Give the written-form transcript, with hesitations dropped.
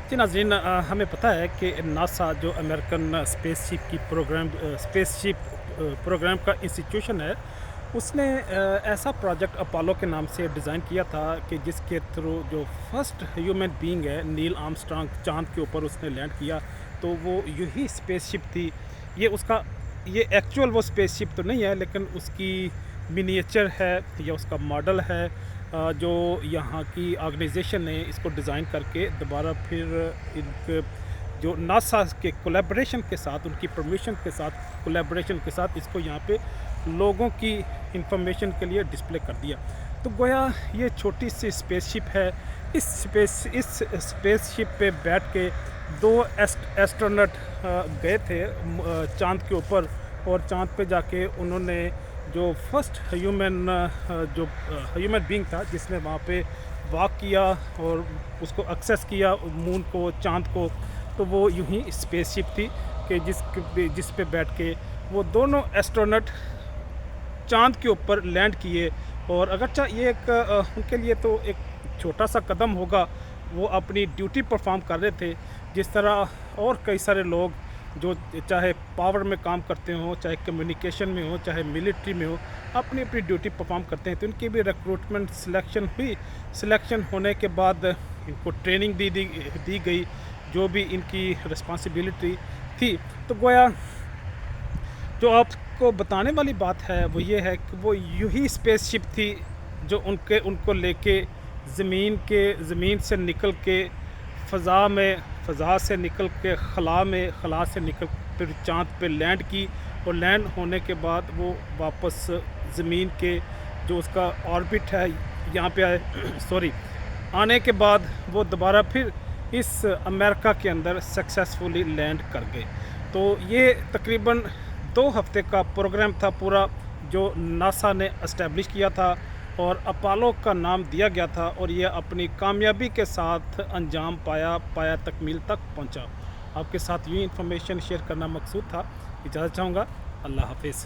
जी नाज़रीन, हमें पता है कि नासा जो अमेरिकन स्पेसशिप प्रोग्राम का इंस्टीट्यूशन है, उसने ऐसा प्रोजेक्ट अपोलो के नाम से डिज़ाइन किया था कि जिसके थ्रू जो फर्स्ट ह्यूमन बीइंग है नील आर्मस्ट्रांग चाँद के ऊपर उसने लैंड किया। तो वो यही स्पेसशिप थी। ये उसका ये एक्चुअल वो स्पेसशिप तो नहीं है, लेकिन उसकी मिनिएचर है या उसका मॉडल है, जो यहाँ की ऑर्गेनाइजेशन ने इसको डिज़ाइन करके दोबारा फिर एक जो नासा के कोलैबोरेशन के साथ, उनकी परमिशन के साथ, कोलैबोरेशन के साथ इसको यहाँ पे लोगों की इंफॉर्मेशन के लिए डिस्प्ले कर दिया। तो गोया ये छोटी सी स्पेसशिप है। इस स्पेसशिप पे बैठ के दो एस्ट्रोनॉट गए थे चाँद के ऊपर, और चाँद पे जाके उन्होंने जो फर्स्ट ह्यूमन बीइंग था जिसने वहाँ पे वॉक किया और उसको एक्सेस किया मून को, चाँद को, तो वो यूं ही स्पेसशिप थी कि जिस पे बैठ के वो दोनों एस्ट्रोनॉट चाँद के ऊपर लैंड किए। और अगरचा ये एक उनके लिए तो एक छोटा सा कदम होगा, वो अपनी ड्यूटी परफॉर्म कर रहे थे। जिस तरह और कई सारे लोग जो चाहे पावर में काम करते हों, चाहे कम्युनिकेशन में हो, चाहे मिलिट्री में हो, अपनी अपनी ड्यूटी परफॉर्म करते हैं। तो इनकी भी रिक्रूटमेंट सिलेक्शन हुई। सिलेक्शन होने के बाद इनको ट्रेनिंग दी गई, जो भी इनकी रिस्पॉन्सिबिलिटी थी। तो गोया जो आपको बताने वाली बात है वो ये है कि वो यूही स्पेसशिप थी जो उनको लेके ज़मीन से निकल के फ़ज़ा से निकल के ख़ला से निकल फिर चाँद पे लैंड की। और लैंड होने के बाद वो वापस ज़मीन के जो उसका ऑर्बिट है यहाँ पे आए सॉरी आने के बाद वो दोबारा फिर इस अमेरिका के अंदर सक्सेसफुली लैंड कर गए। तो ये तकरीबन 2 हफ्ते का प्रोग्राम था पूरा, जो नासा ने इस्टेब्लिश किया था और अपोलो का नाम दिया गया था, और ये अपनी कामयाबी के साथ अंजाम पाया तकमील तक पहुंचा। आपके साथ यूँ इन्फॉर्मेशन शेयर करना मकसूद था। इजाज़त चाहूँगा। अल्लाह हाफ़िज़।